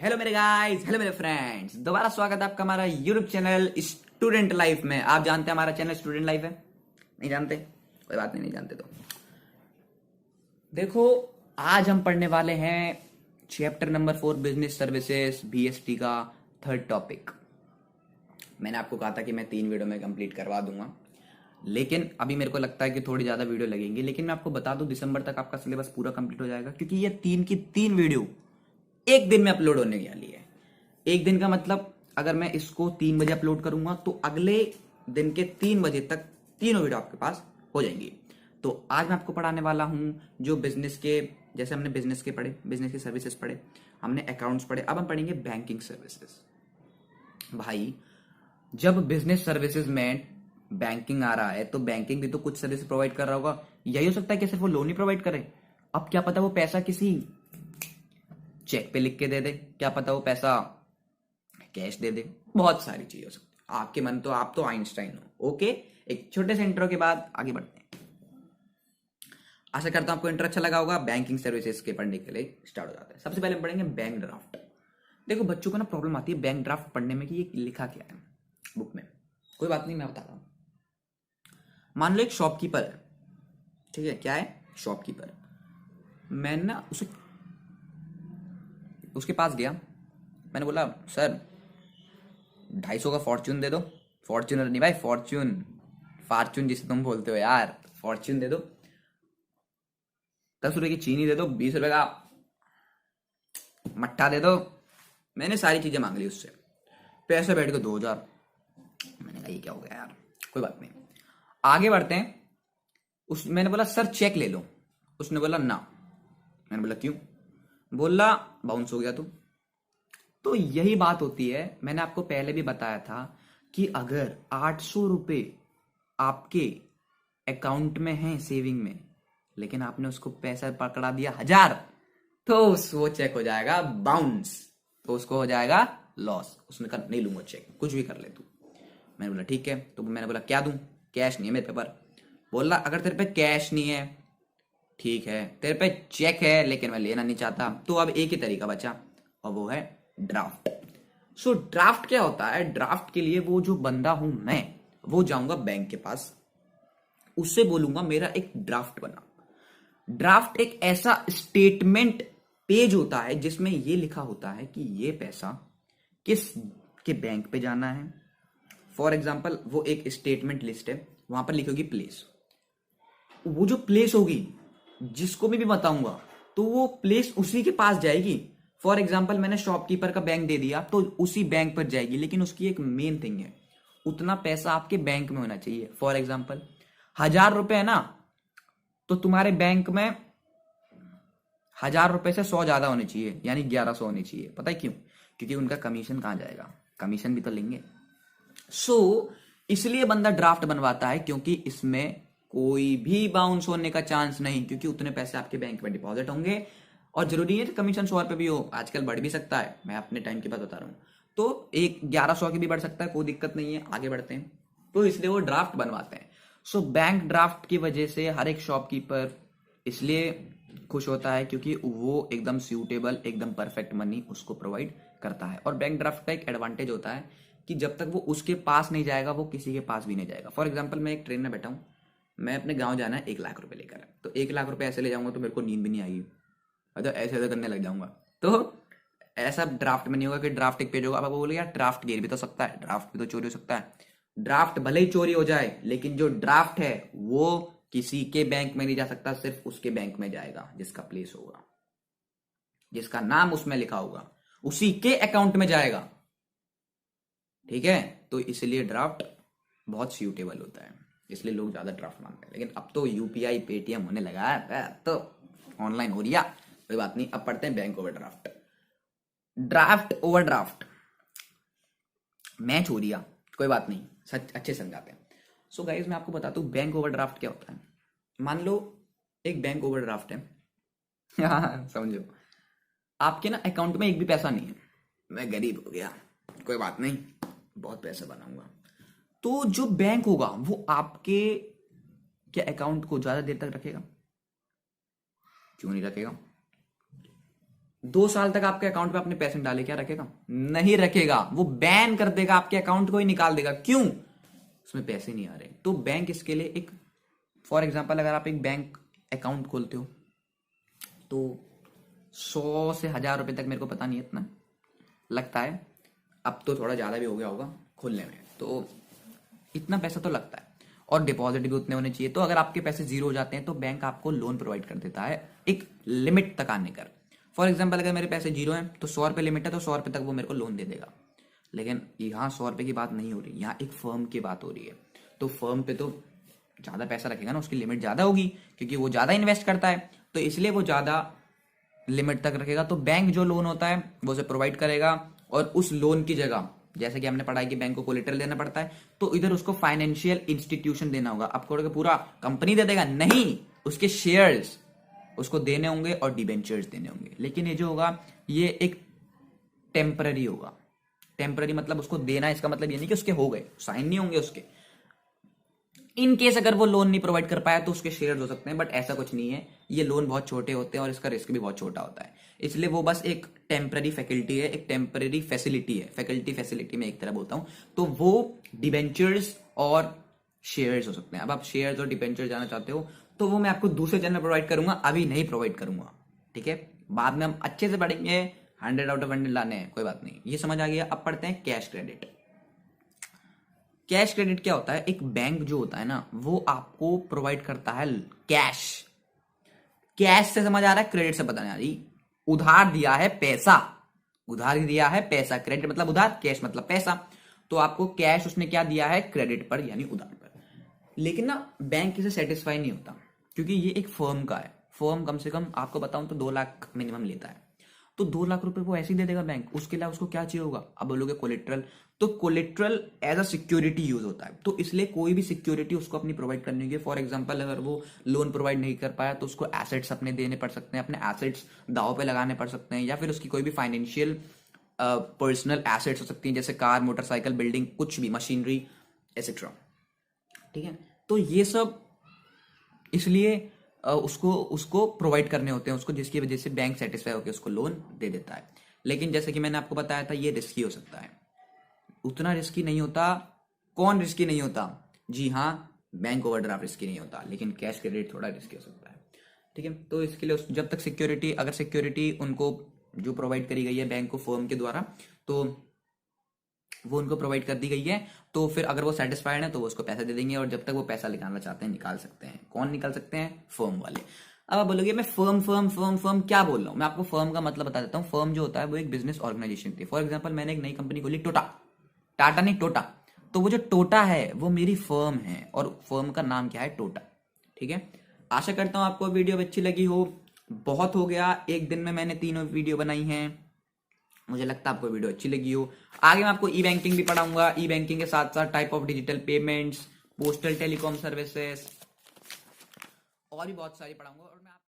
Hello मेरे guys, hello मेरे friends, दोबारा स्वागत है आपका हमारा यूट्यूब चैनल स्टूडेंट लाइफ में। आप जानते हैं हमारा चैनल स्टूडेंट लाइफ है? नहीं जानते? कोई बात नहीं, नहीं जानते तो देखो, आज हम पढ़ने वाले हैं chapter number 4 business services BST का थर्ड टॉपिक। मैंने आपको कहा था कि मैं 3 वीडियो में कंप्लीट करवा दूंगा, लेकिन अभी मेरे को लगता है कि थोड़ी ज्यादा वीडियो लगेंगी। लेकिन मैं आपको बता दूं, दिसंबर तक आपका सिलेबस पूरा कंप्लीट हो जाएगा, क्योंकि ये 3 की 3 वीडियो एक दिन में अपलोड होने वाली है। एक दिन का मतलब, अगर मैं इसको 3 बजे अपलोड करूंगा तो अगले दिन के 3 बजे तक तीनों वीडियो आपके पास हो जाएंगी। तो आज मैं आपको पढ़ाने वाला हूं जो बिजनेस के, जैसे हमने बिजनेस के पढ़े, बिजनेस की सर्विसेज पढ़े, हमने अकाउंट्स पढ़े, अब हम पढ़ेंगे बैंकिंग सर्विसेज। भाई, जब बिजनेस सर्विसेज में बैंकिंग आ रहा है तो बैंकिंग भी तो कुछ सर्विस प्रोवाइड कर रहा होगा। यही हो सकता है कि सिर्फ वो लोन ही प्रोवाइड करे। अब क्या पता वो पैसा किसी चेक पे लिख के दे दे, क्या पता वो पैसा कैश दे दे, बहुत सारी चीजें हो सकती है। आपके मन तो, आप तो आइंस्टाइन हो। ओके, एक छोटे से इंट्रो के बाद आगे बढ़ते हैं। आशा करता हूं आपको इंट्रो अच्छा लगा होगा। बैंकिंग सर्विसेज के पढ़ने के लिए स्टार्ट हो जाता है। सबसे पहले हम पढ़ेंगे बैंक ड्राफ्ट। देखो, बच्चों को ना प्रॉब्लम आती है बैंक ड्राफ्ट पढ़ने में कि ये लिखा क्या है बुक में। कोई बात नहीं, मैं बताता हूं। मान लो एक शॉपकीपर है, ठीक है? क्या है? शॉपकीपर। मैं ना उसके पास गया, मैंने बोला, सर 250 का फॉर्च्यून दे दो। फॉर्च्यूनर नहीं भाई, फॉर्च्यून, फॉर्च्यून जिसे तुम बोलते हो यार, फॉर्च्यून दे दो। 10 रुपए की चीनी दे दो, 20 रुपए का मट्ठा दे दो। मैंने सारी चीजें मांग ली उससे। पैसे बैठ के 2000। मैंने कहा ये क्या हो गया यार, कोई बात नहीं, आगे बढ़ते हैं। मैंने बोला, सर चेक ले लो। उसने बोला ना। मैंने बोला क्यों? बोला बाउंस हो गया। तो यही बात होती है, मैंने आपको पहले भी बताया था कि अगर 800 रुपए आपके अकाउंट में है सेविंग में, लेकिन आपने उसको पैसा पकड़ा दिया 1000, तो वो चेक हो जाएगा बाउंस, तो उसको हो जाएगा लॉस। उसने कहा नहीं लूंगा चेक, कुछ भी कर ले तू। मैंने बोला ठीक है। तो मैंने बोला क्या दूं? कैश नहीं है मेरे पे। बोला अगर तेरे पे कैश नहीं है ठीक है, तेरे पे चेक है लेकिन मैं लेना नहीं चाहता, तो अब एक ही तरीका बचा और वो है ड्राफ्ट। सो ड्राफ्ट क्या होता है? ड्राफ्ट के लिए वो जो बंदा हूं मैं, वो जाऊंगा बैंक के पास, उससे बोलूंगा मेरा एक ड्राफ्ट बना। ड्राफ्ट एक ऐसा स्टेटमेंट पेज होता है जिसमें ये लिखा होता है कि ये पैसा किस के बैंक पे जाना है। फॉर एग्जाम्पल, वो एक स्टेटमेंट लिस्ट है, वहां पर लिखी होगी प्लेस। वो जो प्लेस होगी, जिसको भी बताऊंगा तो वो प्लेस उसी के पास जाएगी। फॉर एग्जाम्पल, मैंने शॉपकीपर का बैंक दे दिया तो उसी बैंक पर जाएगी, लेकिन उसकी एक मेन थिंग है, उतना पैसा आपके बैंक में होना चाहिए। फॉर एग्जाम्पल 1000 रुपए है ना, तो तुम्हारे बैंक में 1000 रुपए से 100 ज्यादा होने चाहिए, यानी 1100 होने चाहिए। पता है क्यों? क्योंकि उनका कमीशन कहां जाएगा? कमीशन भी तो लेंगे। इसलिए बंदा ड्राफ्ट बनवाता है, क्योंकि इसमें कोई भी बाउंस होने का चांस नहीं, क्योंकि उतने पैसे आपके बैंक में डिपॉजिट होंगे। और जरूरी है कि कमीशन 100 रुपए भी हो, आजकल बढ़ भी सकता है, मैं अपने टाइम की बात बता रहा हूं। तो एक 1100 की भी बढ़ सकता है, कोई दिक्कत नहीं है। आगे बढ़ते हैं। तो इसलिए वो ड्राफ्ट बनवाते हैं। बैंक ड्राफ्ट की वजह से हर एक शॉपकीपर इसलिए खुश होता है क्योंकि वो एकदम सूटेबल, एकदम परफेक्ट मनी उसको प्रोवाइड करता है। और बैंक ड्राफ्ट का एक एडवांटेज होता है कि जब तक वो उसके पास नहीं जाएगा, वो किसी के पास भी नहीं जाएगा। फॉर एग्जाम्पल, मैं एक ट्रेन में बैठा हूं, मैं अपने गांव जाना है 1 लाख रुपए लेकर, तो 1 लाख रुपए ऐसे ले जाऊंगा तो मेरे को नींद भी नहीं आएगी, मतलब ऐसे ऐसे करने लग जाऊंगा। तो ऐसा ड्राफ्ट में नहीं होगा कि ड्राफ्ट एक पेज होगा। अब आप बोले यार ड्राफ्ट गिर भी तो सकता है, ड्राफ्ट भी तो चोरी हो सकता है। ड्राफ्ट भले ही चोरी हो जाए, लेकिन जो ड्राफ्ट है वो किसी के बैंक में नहीं जा सकता, सिर्फ उसके बैंक में जाएगा जिसका प्लेस होगा, जिसका नाम उसमें लिखा होगा, उसी के अकाउंट में जाएगा। ठीक है? तो इसलिए ड्राफ्ट बहुत सूटेबल होता है, इसलिए लोग ज्यादा ड्राफ्ट मांगते हैं। लेकिन अब तो यूपीआई पेटीएम होने लगा है, तो ऑनलाइन हो रहा, कोई बात नहीं। अब पढ़ते हैं bank overdraft. Draft overdraft match हो रहा, कोई बात नहीं, सच अच्छे समझाते हैं। सो गाइस, मैं आपको बताता हूँ बैंक ओवरड्राफ्ट क्या होता है। मान लो एक बैंक ओवरड्राफ्ट है, हाँ समझो, आपके ना अकाउंट में एक भी पैसा नहीं है, मैं गरीब हो गया, कोई बात नहीं, बहुत पैसा बनाऊंगा। तो जो बैंक होगा वो आपके क्या अकाउंट को ज्यादा देर तक रखेगा? क्यों नहीं रखेगा? 2 साल तक आपके अकाउंट पे अपने पैसे डाले, क्या रखेगा? नहीं रखेगा, वो बैन कर देगा, आपके अकाउंट को ही निकाल देगा। क्यों? उसमें पैसे नहीं आ रहे। तो बैंक इसके लिए एक, फॉर एग्जाम्पल अगर आप एक बैंक अकाउंट खोलते हो तो 100 से 1000 रुपए तक, मेरे को पता नहीं है इतना लगता है, अब तो थोड़ा ज्यादा भी हो गया होगा खोलने में, तो इतना पैसा तो लगता है, और डिपॉजिट भी उतने होने चाहिए। तो अगर आपके पैसे जीरो हो जाते हैं तो बैंक आपको लोन प्रोवाइड कर देता है एक लिमिट तक आने कर। फॉर एग्जाम्पल अगर मेरे पैसे जीरो हैं तो 100 रुपये लिमिट है, तो 100 रुपये तक वो मेरे को लोन दे देगा। लेकिन यहाँ 100 रुपये की बात नहीं हो रही, यहाँ एक फर्म की बात हो रही है। तो फर्म पे तो ज़्यादा पैसा रखेगा ना, उसकी लिमिट ज़्यादा होगी क्योंकि वो ज़्यादा इन्वेस्ट करता है, तो इसलिए वो ज़्यादा लिमिट तक रखेगा। तो बैंक जो लोन होता है वो उसे प्रोवाइड करेगा, और उस लोन की जगह, जैसे कि हमने पढ़ा है कि बैंक को कोलेटरल देना पड़ता है, तो इधर उसको फाइनेंशियल इंस्टीट्यूशन देना होगा। आपको पूरा कंपनी दे देगा नहीं, उसके शेयर्स उसको देने होंगे और डिबेंचर्स देने होंगे। लेकिन ये जो होगा ये एक टेम्पररी होगा। टेम्पररी मतलब उसको देना, इसका मतलब ये नहीं कि उसके हो गए, साइन नहीं होंगे उसके। इन केस अगर वो लोन नहीं प्रोवाइड कर पाया तो उसके शेयर्स हो सकते हैं, बट ऐसा कुछ नहीं है। ये लोन बहुत छोटे होते हैं और इसका रिस्क भी बहुत छोटा होता है, इसलिए वो बस एक टेम्पररी फैकल्टी है, एक टेम्पररी फैसिलिटी है। फैकल्टी फैसिलिटी में एक तरह बोलता हूं, तो वो डिबेंचर्स और शेयर्स हो सकते हैं। अब आप शेयर्स और डिबेंचर जाना चाहते हो तो वो मैं आपको दूसरे चैनल प्रोवाइड करूंगा, अभी नहीं प्रोवाइड करूंगा, ठीक है? बाद में हम अच्छे से पढ़ेंगे, 100 आउट ऑफ 100 लाने हैं, कोई बात नहीं, ये समझ आ गया। अब पढ़ते हैं कैश क्रेडिट। कैश क्रेडिट क्या होता है? एक बैंक जो होता है ना, वो आपको प्रोवाइड करता है कैश। कैश से समझ आ रहा है, क्रेडिट से पता नहीं आ रही। उधार दिया है पैसा, उधार दिया है पैसा, क्रेडिट मतलब उधार, कैश मतलब पैसा। तो आपको कैश उसने क्या दिया है? क्रेडिट पर, यानी उधार पर। लेकिन ना बैंक इसे सेटिस्फाई नहीं होता, क्योंकि ये एक फर्म का है। फर्म कम से कम आपको बताऊं तो 2 लाख मिनिमम लेता है, तो 2 लाख रुपए वो ऐसे ही दे देगा बैंक। उसके अलावा उसको क्या चाहिए होगा? अब बोलोगे कोलेट्रल, तो collateral as a security use होता है, तो इसलिए कोई भी सिक्योरिटी उसको अपनी प्रोवाइड करनी होगी। फॉर एग्जांपल अगर वो लोन प्रोवाइड नहीं कर पाया तो उसको एसेट्स अपने देने पड़ सकते हैं, अपने एसेट्स दाव पे लगाने पड़ सकते हैं, या फिर उसकी कोई भी फाइनेंशियल पर्सनल एसेट्स हो सकती हैं, जैसे कार, मोटरसाइकिल, बिल्डिंग, कुछ भी, मशीनरी एक्सेट्रा, ठीक है? तो ये सब इसलिए उसको उसको प्रोवाइड करने होते हैं उसको, जिसकी वजह से बैंक सेटिस्फाई होकर उसको लोन दे देता है। लेकिन जैसे कि मैंने आपको बताया था, ये रिस्की हो सकता है। उतना रिस्की नहीं होता। कौन रिस्की नहीं होता? जी हाँ, बैंक ओवरड्राफ्ट रिस्की नहीं होता, लेकिन कैश क्रेडिट थोड़ा रिस्की हो सकता है, ठीक है? तो इसके लिए जब तक सिक्योरिटी, अगर सिक्योरिटी उनको जो प्रोवाइड करी गई है बैंक को फर्म के द्वारा, तो वो उनको प्रोवाइड कर दी गई है, तो फिर अगर वो सेटिस्फाइड है तो वो उसको पैसा दे देंगे, और जब तक वो पैसा निकालना चाहते हैं निकाल सकते हैं। कौन निकाल सकते हैं? फर्म वाले। अब आप बोलोगे मैं फर्म फर्म फर्म फर्म क्या बोल रहा हूँ? मैं आपको फर्म का मतलब बता देता हूँ। फर्म जो होता है वो एक बिजनेस ऑर्गेनाइजेशन थी। फॉर एग्जाम्पल मैंने एक नई कंपनी खोली, टोटा, टाटा नहीं टोटा, तो वो जो टोटा है वो मेरी फर्म है, और फर्म का नाम क्या है? टोटा, ठीक है? आशा करता हूँ आपको वीडियो अच्छी लगी हो। बहुत हो गया, एक दिन में मैंने 3 वीडियो बनाई हैं, मुझे लगता है आपको वीडियो अच्छी लगी हो। आगे मैं आपको ई बैंकिंग भी पढ़ाऊंगा, ई बैंकिंग के साथ साथ type of digital payments, postal telecom services, और भी बहुत सारी पढ़ाऊंगा। और मैं